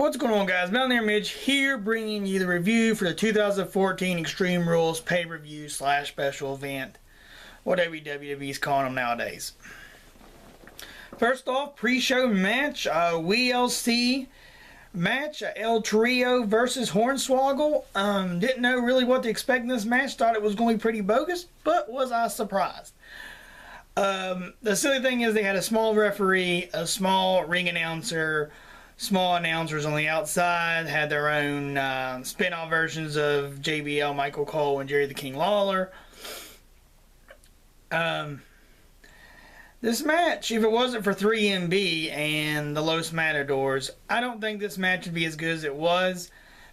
What's going on, guys? Mountaineer Mitch here, bringing you the review for the 2014 Extreme Rules pay-per-view / special event, whatever WWE's calling them nowadays. First off, pre-show match, WLC match, El Trio versus Hornswoggle. Didn't know really what to expect in this match. Thought it was going to be pretty bogus, but was I surprised? The silly thing is they had a small referee, a small ring announcer, small announcers on the outside, had their own spin-off versions of JBL, Michael Cole, and Jerry the King Lawler. This match, if it wasn't for 3MB and the Los Matadors, I don't think this match would be as good as it was.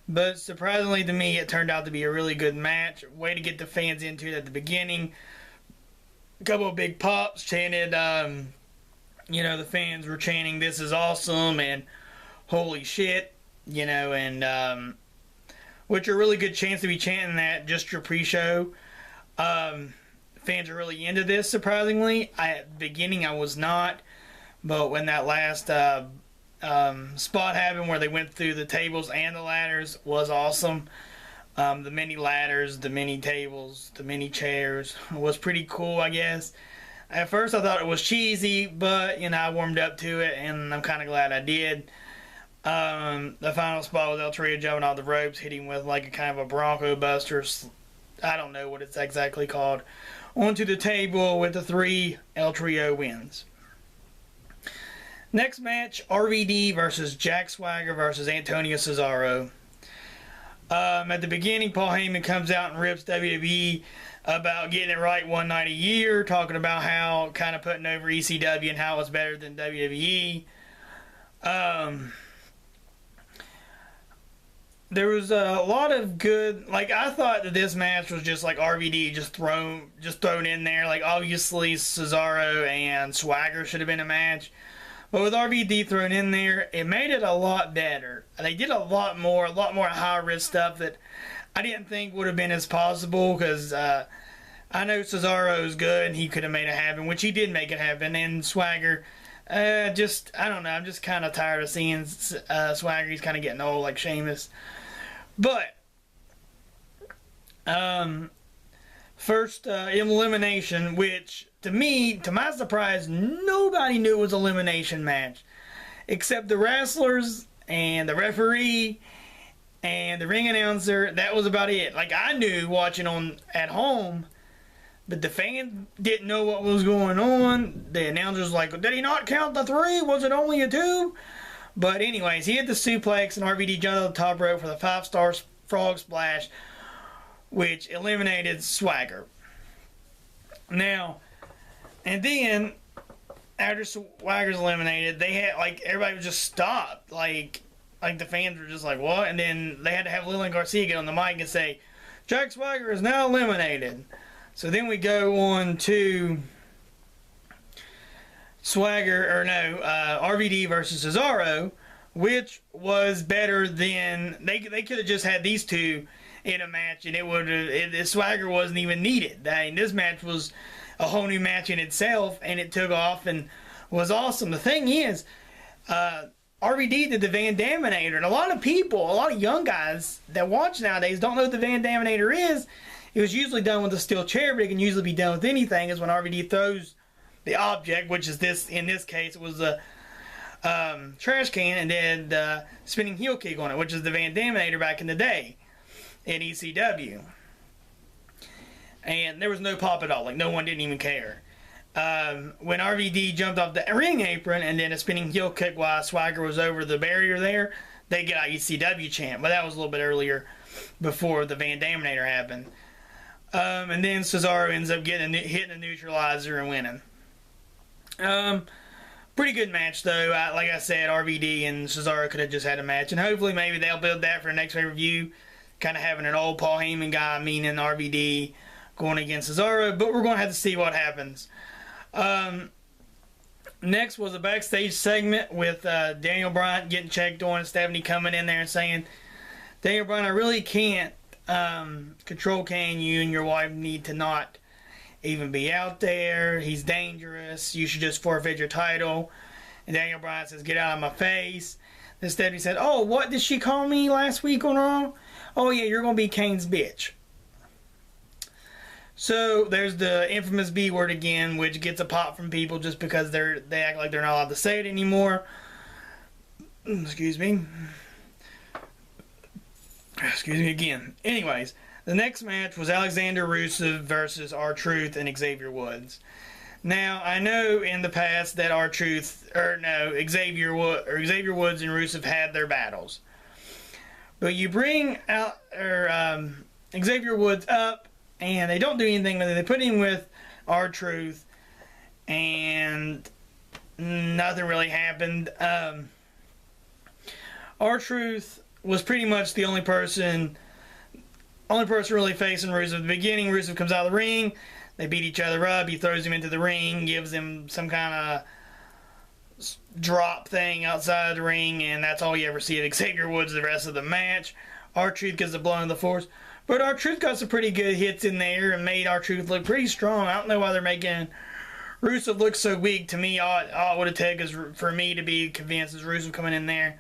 But surprisingly to me, it turned out to be a really good match. Way to get the fans into it at the beginning. A couple of big pops chanted, the fans were chanting, "This is awesome," and "Holy shit," and which are a really good chance to be chanting that just your pre-show. Fans are really into this, surprisingly. At the beginning, I was not, but when that last spot happened where they went through the tables and the ladders was awesome. The mini ladders, the mini tables, the mini chairs was pretty cool, I guess. At first, I thought it was cheesy, but, I warmed up to it, and I'm kind of glad I did. The final spot was El Trio jumping off the ropes, hitting with like a kind of a Bronco Buster. I don't know what it's exactly called. Onto the table with the 3 El Trio wins. Next match, RVD versus Jack Swagger versus Antonio Cesaro. At the beginning, Paul Heyman comes out and rips WWE about getting it right one night a year, talking about how kind of putting over ECW and how it was better than WWE. There was a lot of good, I thought that this match was just like RVD just thrown in there. Like, obviously Cesaro and Swagger should have been a match, but with RVD thrown in there, it made it a lot better. They did a lot more high risk stuff that I didn't think would have been as possible, because I know Cesaro is good and he could have made it happen, which he did make it happen, and Swagger, I don't know, I'm just kind of tired of seeing Swagger. He's kind of getting old like Sheamus. But, first elimination, which, to me, to my surprise, nobody knew it was an elimination match. Except the wrestlers, and the referee, and the ring announcer. That was about it. Like, I knew watching at home, but the fan didn't know what was going on. The announcer was like, "Did he not count the 3? Was it only a 2? But anyways, he hit the suplex, and RVD jumped on the top rope for the 5-star frog splash, which eliminated Swagger. Now, and then, after Swagger's eliminated, they had, everybody was just stopped. Like the fans were just like, what? And then they had to have Lillian Garcia get on the mic and say, "Jack Swagger is now eliminated." So then we go on to RVD versus Cesaro, which was better than they could have just had these two in a match, and Swagger wasn't even needed. I mean, this match was a whole new match in itself, and it took off and was awesome. The thing is, RVD did the Van Daminator, and a lot of young guys that watch nowadays don't know what the Van Daminator is. It was usually done with a steel chair, but it can usually be done with anything. Is when RVD throws the object, which is this. In this case, it was a trash can, and then the spinning heel kick on it, which is the Van Daminator back in the day in ECW. And there was no pop at all. Like, no one didn't even care. When RVD jumped off the ring apron and then a spinning heel kick while Swagger was over the barrier there, they get an ECW chant. But that was a little bit earlier, before the Van Daminator happened. And then Cesaro ends up hitting a neutralizer and winning. Pretty good match, though. Like I said, RVD and Cesaro could have just had a match. And hopefully maybe they'll build that for the next pay-per-view. Kind of having an old Paul Heyman guy, meaning RVD, going against Cesaro. But we're going to have to see what happens. Next was a backstage segment with Daniel Bryan getting checked on, and Stephanie coming in there and saying, "Daniel Bryan, I really can't control Kane. You and your wife need to not even be out there. He's dangerous. You should just forfeit your title." And Daniel Bryan says, "Get out of my face." Instead, he said, "Oh, what did she call me last week on Raw? Oh yeah, you're gonna be Kane's bitch." So there's the infamous B word again, which gets a pop from people just because they act like they're not allowed to say it anymore. Excuse me. Excuse me again. Anyways, the next match was Alexander Rusev versus R-Truth and Xavier Woods. Now, I know in the past that Xavier Woods and Rusev had their battles. But you bring out Xavier Woods up, and they don't do anything with it. They put him with R-Truth, and nothing really happened. R-Truth was pretty much the only person really facing Rusev at the beginning. Rusev comes out of the ring. They beat each other up. He throws him into the ring, gives him some kind of drop thing outside the ring, and that's all you ever see of Xavier Woods the rest of the match. R-Truth gets the blow in the force. But R-Truth got some pretty good hits in there and made R-Truth look pretty strong. I don't know why they're making Rusev look so weak. To me, all it would have taken is for me to be convinced is Rusev coming in there.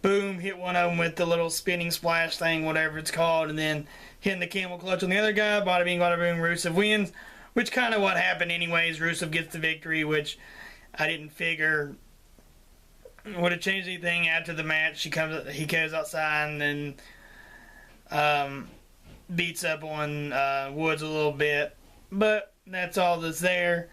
Boom, hit one of them with the little spinning splash thing, whatever it's called, and then hitting the camel clutch on the other guy. Bada bing, bada boom, Rusev wins, which kind of what happened anyways. Rusev gets the victory, which I didn't figure would have changed anything after the match. He goes outside and then beats up on Woods a little bit, but that's all that's there.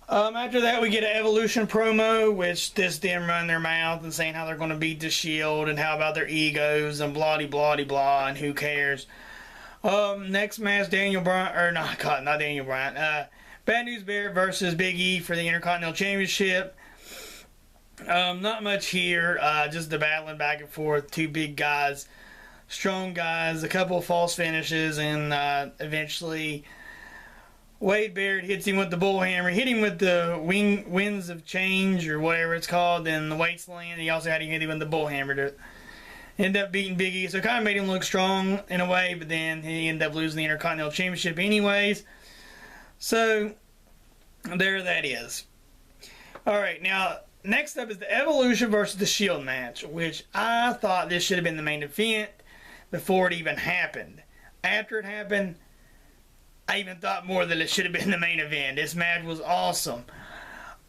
After that, we get an Evolution promo, which just them running their mouth and saying how they're going to beat the Shield and how about their egos and blah and who cares. Next match, not Daniel Bryan. Bad News Bear versus Big E for the Intercontinental Championship. Not much here, just the battling back and forth. Two big guys, strong guys, a couple of false finishes, and eventually Wade Barrett hits him with the bullhammer, hit him with the winds of change or whatever it's called, then the weights land. He also had him hit him with the bullhammer to end up beating Big E. So it kind of made him look strong in a way, but then he ended up losing the Intercontinental Championship anyways. So there that is. Alright, now next up is the Evolution versus the Shield match, which I thought this should have been the main event before it even happened. After it happened, I even thought more that it should have been the main event. This match was awesome.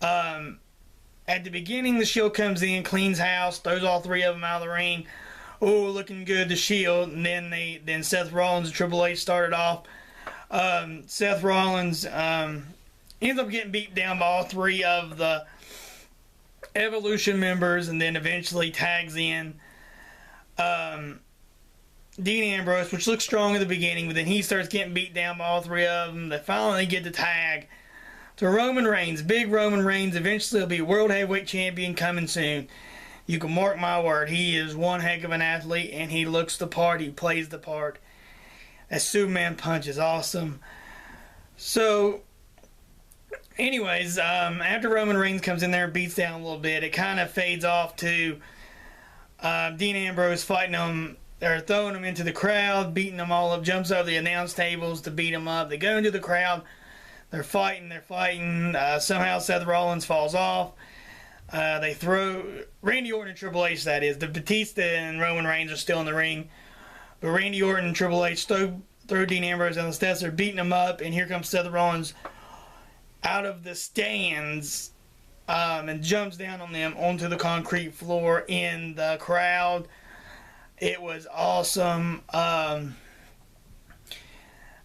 At the beginning, the Shield comes in, cleans house, throws all three of them out of the ring. Oh, looking good, the Shield. And then Seth Rollins and Triple H started off. Seth Rollins ends up getting beat down by all three of the Evolution members, and then eventually tags in Dean Ambrose, which looks strong at the beginning, but then he starts getting beat down by all three of them. They finally get the tag to Roman Reigns. Big Roman Reigns eventually will be World Heavyweight Champion coming soon. You can mark my word. He is one heck of an athlete, and he looks the part. He plays the part. That Superman punch is awesome. So, anyways, after Roman Reigns comes in there and beats down a little bit, it kind of fades off to Dean Ambrose fighting him. They're throwing them into the crowd, beating them all up, jumps over the announce tables to beat them up. They go into the crowd. They're fighting. Somehow Seth Rollins falls off. They throw Randy Orton and Triple H, that is. The Batista and Roman Reigns are still in the ring. But Randy Orton and Triple H throw Dean Ambrose down the steps. They're beating him up. And here comes Seth Rollins out of the stands and jumps down on them onto the concrete floor in the crowd. It was awesome. And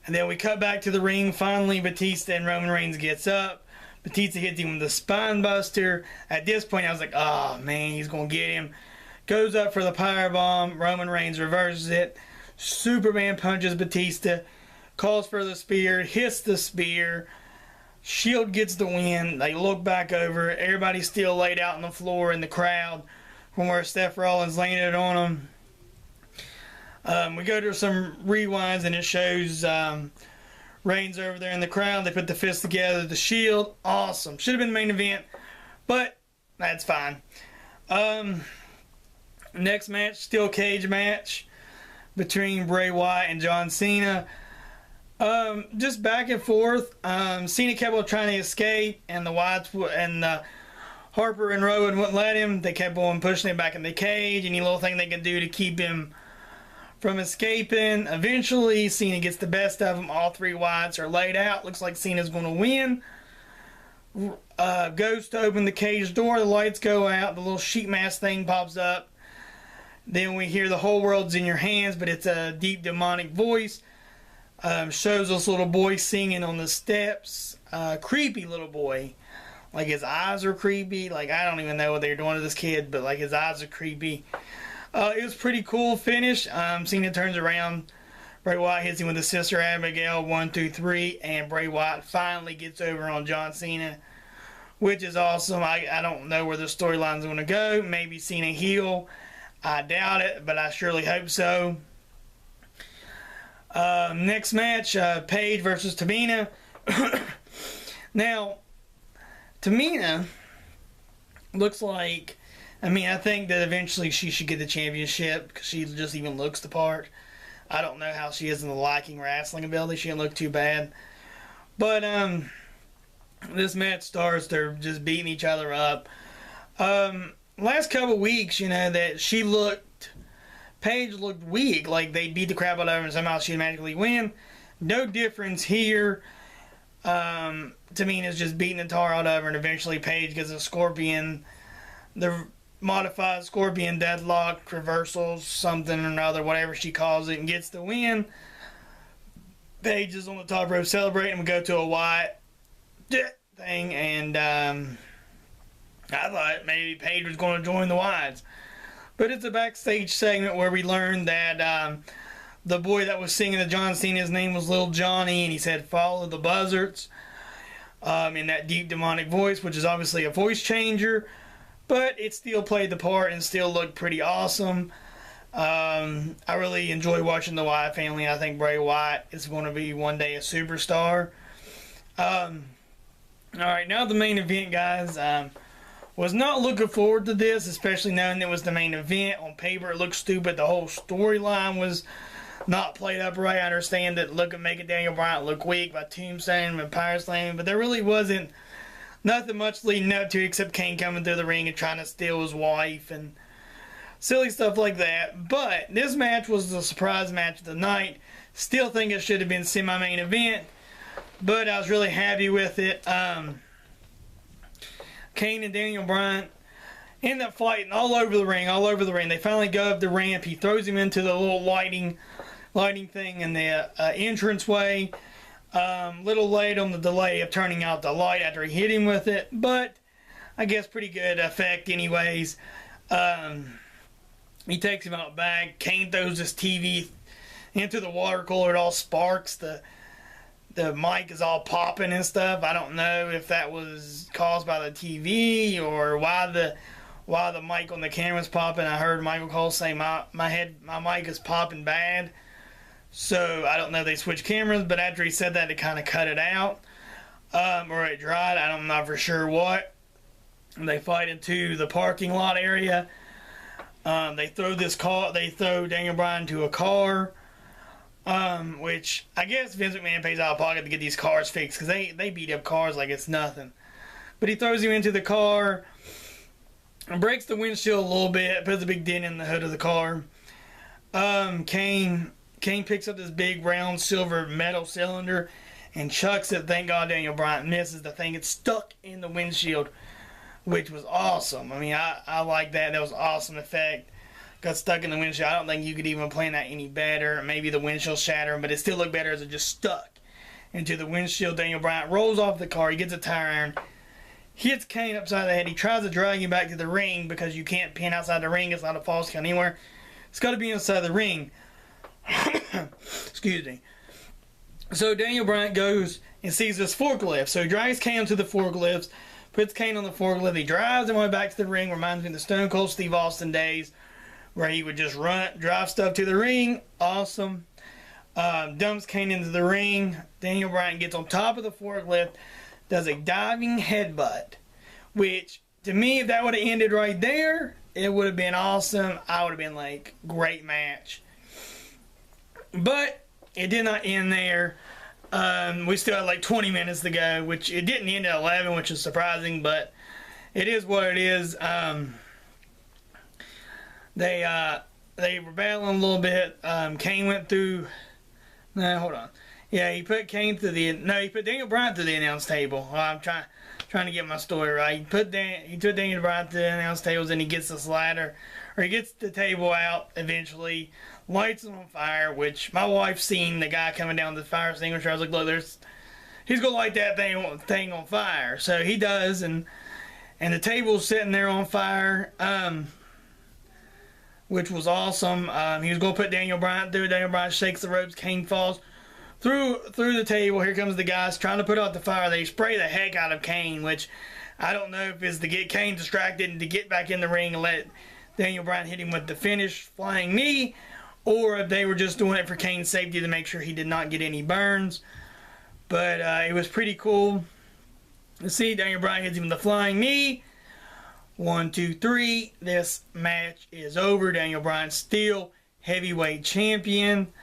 then we cut back to the ring. Finally, Batista and Roman Reigns gets up. Batista hits him with the spine buster. At this point, I was like, oh, man, he's going to get him. Goes up for the powerbomb. Roman Reigns reverses it. Superman punches Batista. Calls for the spear. Hits the spear. Shield gets the win. They look back over. Everybody's still laid out on the floor in the crowd from where Seth Rollins landed on them. We go to some rewinds, and it shows Reigns over there in the crowd. They put the fists together, the Shield. Awesome. Should have been the main event, but that's fine. Next match, steel cage match between Bray Wyatt and John Cena. Just back and forth. Cena kept on trying to escape, and the Harper and Rowan wouldn't let him. They kept on pushing him back in the cage. Any little thing they can do to keep him from escaping. Eventually, Cena gets the best of him. All three Wyatts are laid out. Looks like Cena's going to win. Goes to open the cage door. The lights go out. The little sheet mask thing pops up. Then we hear the whole world's in your hands, but it's a deep demonic voice. Shows this little boy singing on the steps. Creepy little boy. Like his eyes are creepy. Like I don't even know what they're doing to this kid, but like his eyes are creepy. It was a pretty cool finish. Cena turns around. Bray Wyatt hits him with his sister Abigail. 1, 2, 3. And Bray Wyatt finally gets over on John Cena, which is awesome. I don't know where the storyline's going to go. Maybe Cena heel. I doubt it, but I surely hope so. Next match, Paige versus Tamina. Now, Tamina looks like, I think that eventually she should get the championship because she just even looks the part. I don't know how she is in the lacking wrestling ability. She didn't look too bad. But this match starts, they're just beating each other up. Last couple weeks, that Paige looked weak, like they beat the crap out of her and somehow she'd magically win. No difference here. Tamina's just beating the tar out of her, and eventually Paige gets a scorpion, the modified scorpion deadlock, reversals, something or another, whatever she calls it, and gets the win. Paige is on the top rope celebrating. We go to a Wyatt thing, and I thought maybe Paige was going to join the Wyatts. But it's a backstage segment where we learned that the boy that was singing to John Cena, his name was Lil Johnny, and he said, "Follow the buzzards," in that deep demonic voice, which is obviously a voice changer. But it still played the part and still looked pretty awesome. I really enjoy watching the Wyatt family. I think Bray Wyatt is going to be one day a superstar. Alright, now the main event, guys. Was not looking forward to this, especially knowing it was the main event. On paper, it looked stupid. The whole storyline was not played up right. I understand that making Daniel Bryan look weak by tombstone and power slamming, but there really wasn't nothing much leading up to it except Kane coming through the ring and trying to steal his wife and silly stuff like that. But this match was the surprise match of the night. Still think it should have been semi-main event, but I was really happy with it. Kane and Daniel Bryan end up fighting all over the ring. They finally go up the ramp. He throws him into the little lighting thing in the entranceway. Little late on the delay of turning out the light after he hit him with it, but I guess pretty good effect anyways. He takes him out back. Kane throws his TV into the water cooler. It all sparks. The mic is all popping and stuff. I don't know if that was caused by the TV or why the mic on the camera's popping. I heard Michael Cole say my mic is popping bad. So I don't know if they switched cameras, but after he said that, it kind of cut it out. Or it dried. I'm not for sure what. They fight into the parking lot area. They throw Daniel Bryan to a car. Which I guess Vince McMahon pays out of pocket to get these cars fixed because they beat up cars like it's nothing. But he throws him into the car and breaks the windshield a little bit, puts a big dent in the hood of the car. Kane picks up this big round silver metal cylinder and chucks it. Thank God Daniel Bryan misses the thing. It's stuck in the windshield, which was awesome. I like that. That was an awesome effect. Got stuck in the windshield. I don't think you could even plan that any better. Maybe the windshield shattered, but it still looked better as it just stuck into the windshield. Daniel Bryan rolls off the car. He gets a tire iron. Hits Kane upside the head. He tries to drag him back to the ring because you can't pin outside the ring. It's not a false count anywhere. It's got to be inside the ring. Excuse me. So Daniel Bryan goes and sees this forklift. So he drags Kane to the forklift, puts Kane on the forklift. He drives him way back to the ring. Reminds me of the Stone Cold Steve Austin days, where he would just drive stuff to the ring. Awesome. Dumps Kane into the ring. Daniel Bryan gets on top of the forklift, does a diving headbutt, which, to me, if that would have ended right there, it would have been awesome. I would have been like, great match. But it did not end there. We still had like 20 minutes to go, which it didn't end at 11, which is surprising, but it is what it is. They were battling a little bit. Kane went through. No, hold on. Yeah, he put he put Daniel Bryan through the announce table. I'm trying to get my story right. He took Daniel Bryan to the announce tables, and he gets this ladder, or he gets the table out eventually, lights it on fire, which my wife's seen the guy coming down the fire extinguisher. I was like, look, he's gonna light that thing on fire. So he does, and the table's sitting there on fire, which was awesome. He was gonna put Daniel Bryan through. Daniel Bryan shakes the ropes. Kane falls through the table. Here comes the guys trying to put out the fire. They spray the heck out of Kane, which I don't know if it's to get Kane distracted and to get back in the ring and let Daniel Bryan hit him with the finish flying knee, or if they were just doing it for Kane's safety to make sure he did not get any burns. But it was pretty cool to see. Daniel Bryan hits him with the flying knee. 1, 2, 3. This match is over. Daniel Bryan still heavyweight champion.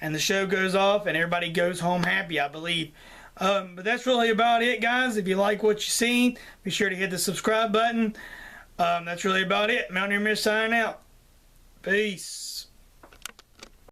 And the show goes off and everybody goes home happy, I believe. But that's really about it, guys. If you like what you seen, be sure to hit the subscribe button. That's really about it. Mountaineer Mitch signing out. Peace.